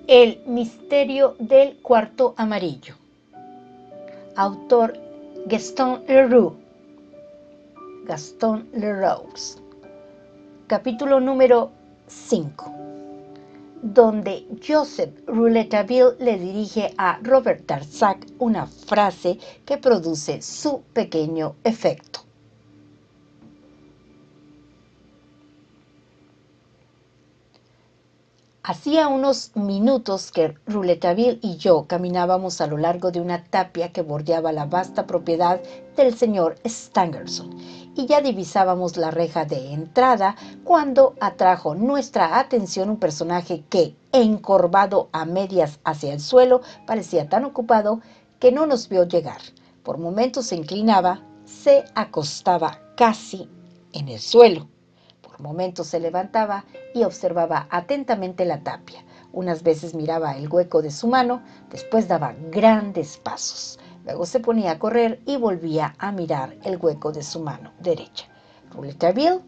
El misterio del cuarto amarillo. Autor Gaston Leroux. Capítulo número 5, donde Joseph Rouletabille le dirige a Robert Darzac una frase que produce su pequeño efecto. Hacía unos minutos que Rouletabille y yo caminábamos a lo largo de una tapia que bordeaba la vasta propiedad del señor Stangerson, y ya divisábamos la reja de entrada cuando atrajo nuestra atención un personaje que, encorvado a medias hacia el suelo, parecía tan ocupado que no nos vio llegar. Por momentos se inclinaba, se acostaba casi en el suelo. Por momentos se levantaba y observaba atentamente la tapia. Unas veces miraba el hueco de su mano, después daba grandes pasos. Luego se ponía a correr y volvía a mirar el hueco de su mano derecha. Rouletabille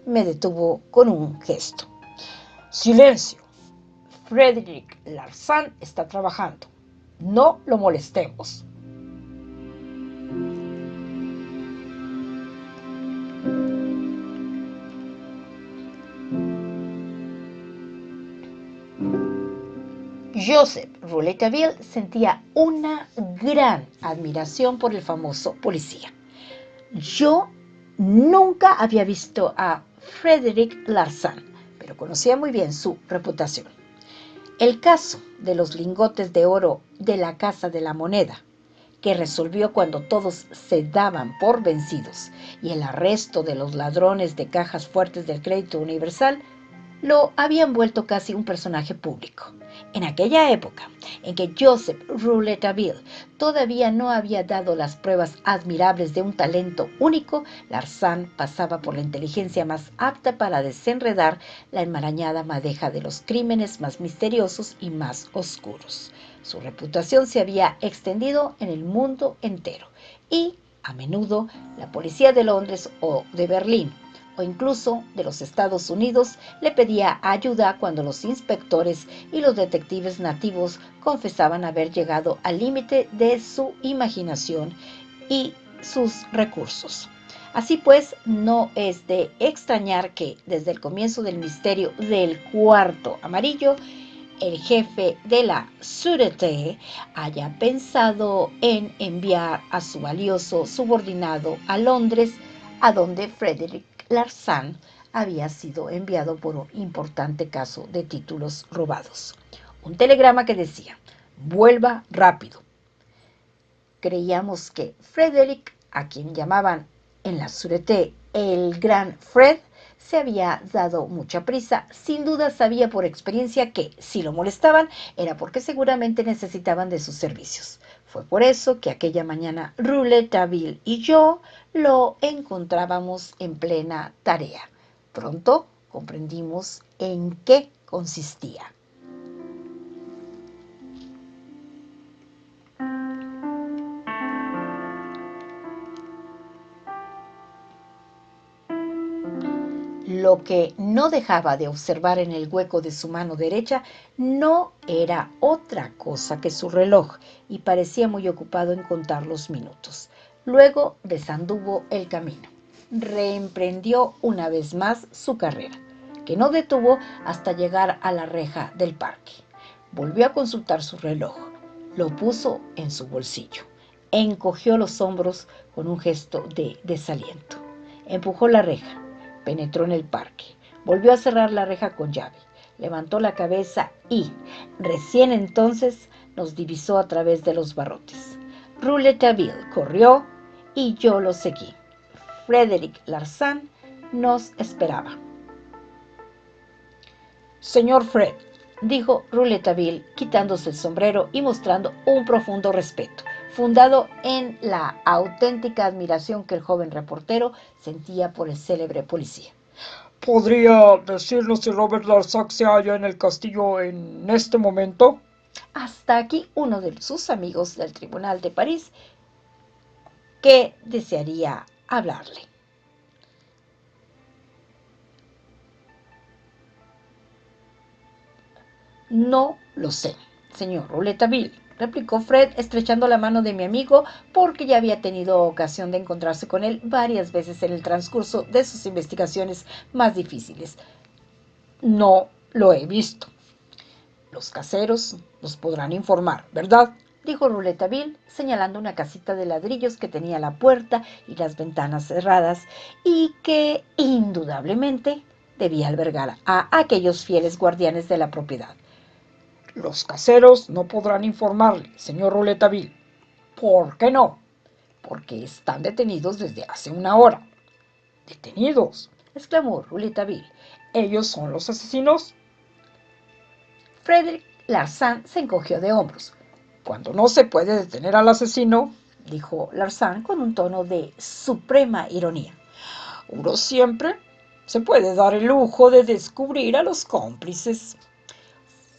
me detuvo con un gesto. ¡Silencio! Frédéric Larsan está trabajando. No lo molestemos. Joseph Rouletabille sentía una gran admiración por el famoso policía. Yo nunca había visto a Frédéric Larsan, pero conocía muy bien su reputación. El caso de los lingotes de oro de la Casa de la Moneda, que resolvió cuando todos se daban por vencidos, y el arresto de los ladrones de cajas fuertes del Crédito Universal, lo habían vuelto casi un personaje público. En aquella época en que Joseph Rouletabille todavía no había dado las pruebas admirables de un talento único, Larsan pasaba por la inteligencia más apta para desenredar la enmarañada madeja de los crímenes más misteriosos y más oscuros. Su reputación se había extendido en el mundo entero y, a menudo, la policía de Londres o de Berlín o incluso de los Estados Unidos le pedía ayuda cuando los inspectores y los detectives nativos confesaban haber llegado al límite de su imaginación y sus recursos. Así pues, no es de extrañar que desde el comienzo del misterio del cuarto amarillo, el jefe de la Sûreté haya pensado en enviar a su valioso subordinado a Londres, a donde Frédéric Larsan había sido enviado por un importante caso de títulos robados. Un telegrama que decía: vuelva rápido. Creíamos que Frédéric, a quien llamaban en la Sûreté el Gran Fred, se había dado mucha prisa. Sin duda sabía por experiencia que, si lo molestaban, era porque seguramente necesitaban de sus servicios. Fue por eso que aquella mañana Rouletabille y yo lo encontrábamos en plena tarea. Pronto comprendimos en qué consistía. Lo que no dejaba de observar en el hueco de su mano derecha no era otra cosa que su reloj, y parecía muy ocupado en contar los minutos. Luego desanduvo el camino. Reemprendió una vez más su carrera, que no detuvo hasta llegar a la reja del parque. Volvió a consultar su reloj. Lo puso en su bolsillo. Encogió los hombros con un gesto de desaliento. Empujó la reja. Penetró en el parque. Volvió a cerrar la reja con llave. Levantó la cabeza y, recién entonces, nos divisó a través de los barrotes. Rouletabille corrió y yo lo seguí. Frédéric Larsan nos esperaba. Señor Fred, dijo Rouletabille, quitándose el sombrero y mostrando un profundo respeto, fundado en la auténtica admiración que el joven reportero sentía por el célebre policía. ¿Podría decirnos si Robert Darzac se halla en el castillo en este momento? Hasta aquí uno de sus amigos del Tribunal de París que desearía hablarle. No Lo sé, señor Rouletabille, replicó Fred, estrechando la mano de mi amigo, porque ya había tenido ocasión de encontrarse con él varias veces en el transcurso de sus investigaciones más difíciles. No lo he visto. Los caseros nos podrán informar, ¿verdad?, dijo Rouletabille, señalando una casita de ladrillos que tenía la puerta y las ventanas cerradas y que indudablemente debía albergar a aquellos fieles guardianes de la propiedad. Los caseros no podrán informarle, señor Rouletabille. ¿Por qué no? Porque están detenidos desde hace una hora. ¿Detenidos?, exclamó Rouletabille. ¿Ellos son los asesinos? Frederick Larsan se encogió de hombros. Cuando no se puede detener al asesino, dijo Larsan con un tono de suprema ironía, uno siempre se puede dar el lujo de descubrir a los cómplices.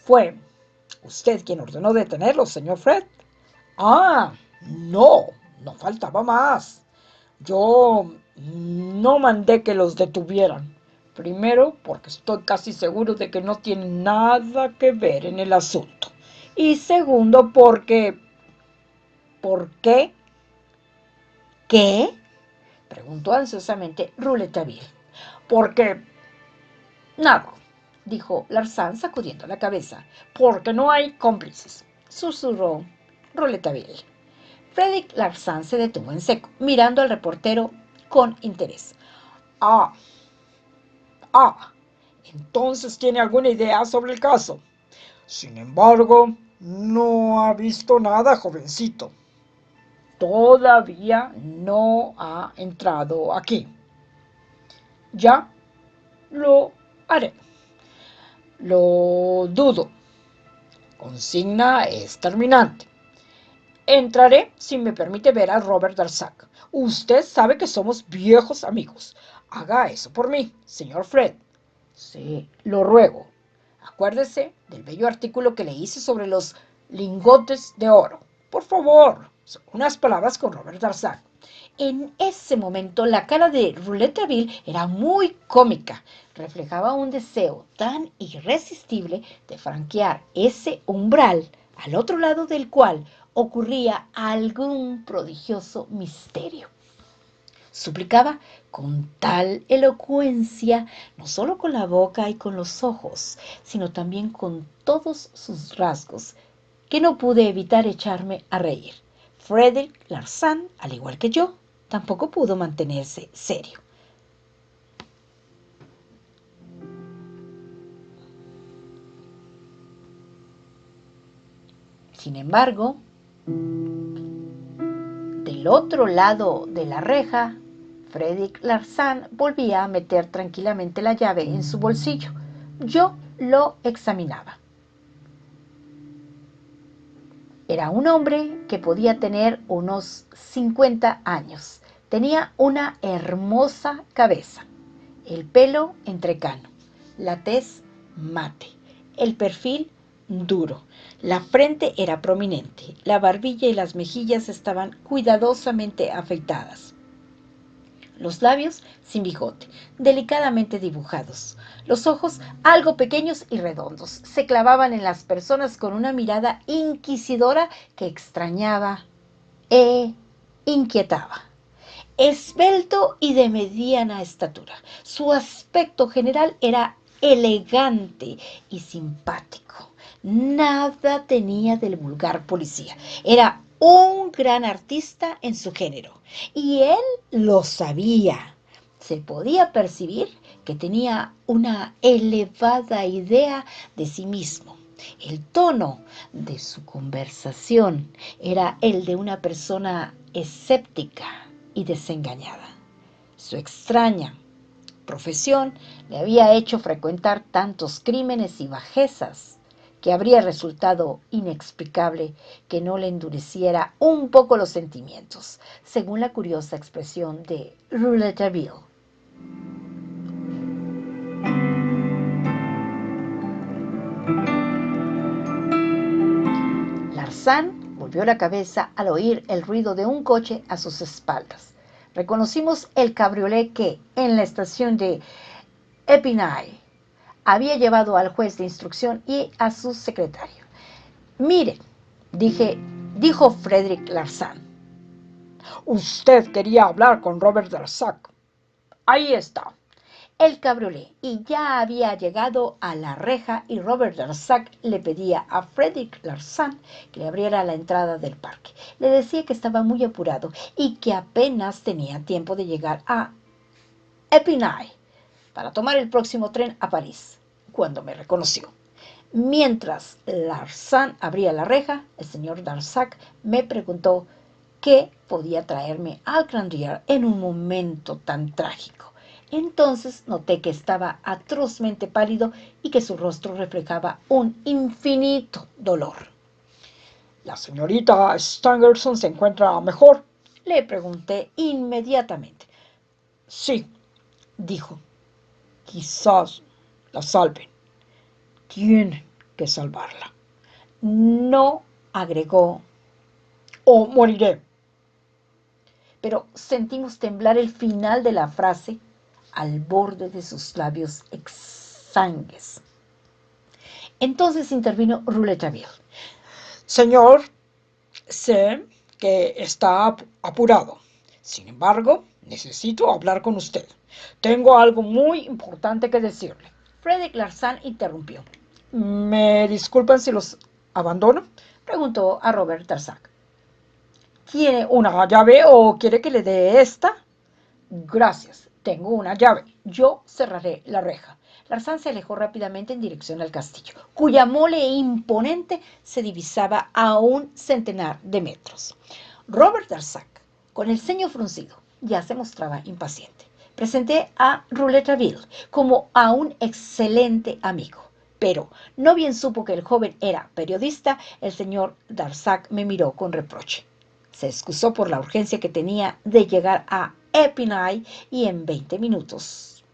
¿Fue usted quien ordenó detenerlos, señor Fred? Ah, no faltaba más. Yo no mandé que los detuvieran. Primero, porque estoy casi seguro de que no tienen nada que ver en el asunto. Y segundo, porque... ¿Por qué? ¿Qué?, preguntó ansiosamente Rouletabille. Porque... Nada, dijo Larsan sacudiendo la cabeza. Porque no hay cómplices, susurró Rouletabille. Frederick Larsan se detuvo en seco, mirando al reportero con interés. Ah, entonces tiene alguna idea sobre el caso. Sin embargo, no ha visto nada, jovencito. Todavía no ha entrado aquí. Ya lo haré. Lo dudo. Consigna es terminante. Entraré si me permite ver a Robert Darzac. Usted sabe que somos viejos amigos. Haga eso por mí, señor Fred. Sí, lo ruego. Acuérdese del bello artículo que le hice sobre los lingotes de oro. Por favor, unas palabras con Robert Darzac. En ese momento la cara de Rouletabille era muy cómica. Reflejaba un deseo tan irresistible de franquear ese umbral al otro lado del cual ocurría algún prodigioso misterio. Suplicaba con tal elocuencia, no solo con la boca y con los ojos, sino también con todos sus rasgos, que no pude evitar echarme a reír. Frederick Larsan, al igual que yo, tampoco pudo mantenerse serio. Sin embargo, del otro lado de la reja, Frederick Larsan volvía a meter tranquilamente la llave en su bolsillo. Yo lo examinaba. Era un hombre que podía tener unos 50 años. Tenía una hermosa cabeza, el pelo entrecano, la tez mate, el perfil duro, la frente era prominente, la barbilla y las mejillas estaban cuidadosamente afeitadas. Los labios sin bigote, delicadamente dibujados. Los ojos, algo pequeños y redondos, se clavaban en las personas con una mirada inquisidora que extrañaba e inquietaba. Esbelto y de mediana estatura, su aspecto general era elegante y simpático. Nada tenía del vulgar policía. Era un gran artista en su género y él lo sabía. Se podía percibir que tenía una elevada idea de sí mismo. El tono de su conversación era el de una persona escéptica y desengañada. Su extraña profesión le había hecho frecuentar tantos crímenes y bajezas que habría resultado inexplicable que no le endureciera un poco los sentimientos, según la curiosa expresión de Rouletabille. Larsan volvió la cabeza al oír el ruido de un coche a sus espaldas. Reconocimos el cabriolé que, en la estación de Epinay, había llevado al juez de instrucción y a su secretario. Miren, dijo Frederick Larsan. Usted quería hablar con Robert Darzac. Ahí está. El cabriolé y ya había llegado a la reja y Robert Darzac le pedía a Frederick Larsan que le abriera la entrada del parque. Le decía que estaba muy apurado y que apenas tenía tiempo de llegar a Epinay para tomar el próximo tren a París, cuando me reconoció. Mientras Larsan abría la reja, el señor Darzac me preguntó qué podía traerme al Grandier en un momento tan trágico. Entonces noté que estaba atrozmente pálido y que su rostro reflejaba un infinito dolor. ¿La señorita Stangerson se encuentra mejor? Le pregunté inmediatamente. Sí, dijo. Quizás la salven. Tienen que salvarla. No, agregó, O moriré. pero sentimos temblar el final de la frase al borde de sus labios exangües. Entonces intervino Rouletabille. Señor, sé que está apurado. Sin embargo, necesito hablar con usted. Tengo algo muy importante que decirle. Frederick Larsan interrumpió. ¿Me disculpan si los abandono? Preguntó a Robert Darzac. ¿Tiene una llave o quiere que le dé esta? Gracias, tengo una llave. Yo cerraré la reja. Larsan se alejó rápidamente en dirección al castillo, cuya mole imponente se divisaba a un centenar de metros. Robert Darzac, con el ceño fruncido, ya se mostraba impaciente. Presenté a Rouletabille como a un excelente amigo, pero no bien supo que el joven era periodista, el señor Darzac me miró con reproche. Se excusó por la urgencia que tenía de llegar a Epinay y en 20 minutos.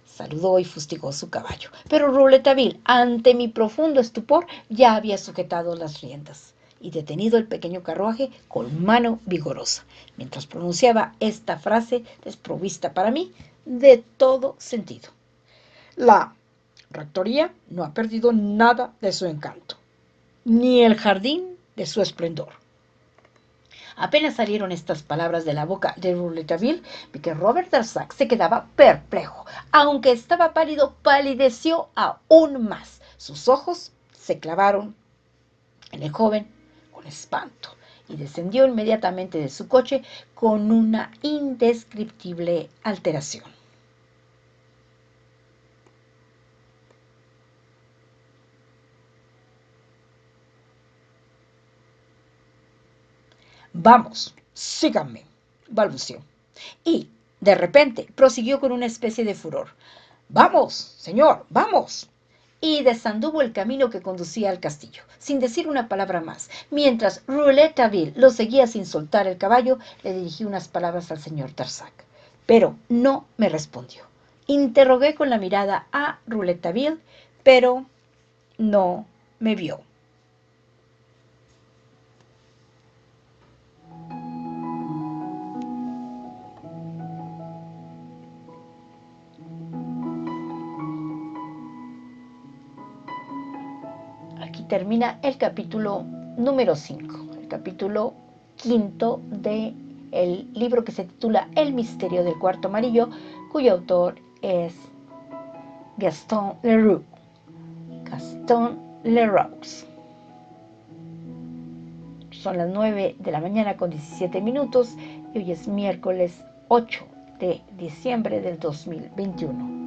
Saludó y fustigó su caballo. Pero Rouletabille, ante mi profundo estupor, ya había sujetado las riendas y detenido el pequeño carruaje con mano vigorosa, mientras pronunciaba esta frase desprovista para mí de todo sentido. La rectoría no ha perdido nada de su encanto, ni el jardín de su esplendor. Apenas salieron estas palabras de la boca de Rouletabille, vi que Robert Darzac se quedaba perplejo. Aunque estaba pálido, palideció aún más. Sus ojos se clavaron en el joven con espanto y descendió inmediatamente de su coche con una indescriptible alteración. Vamos, síganme, balbuceó. Y, de repente, prosiguió con una especie de furor. Vamos, señor, vamos. Y desanduvo el camino que conducía al castillo, sin decir una palabra más. Mientras Rouletabille lo seguía sin soltar el caballo, le dirigí unas palabras al señor Darzac, pero no me respondió. Interrogué con la mirada a Rouletabille, pero no me vio. Aquí termina el capítulo número 5, el capítulo quinto de el libro que se titula El misterio del cuarto amarillo, cuyo autor es Gaston Leroux. Gaston Leroux. Son las 9 de la mañana con 17 minutos y hoy es miércoles 8 de diciembre del 2021.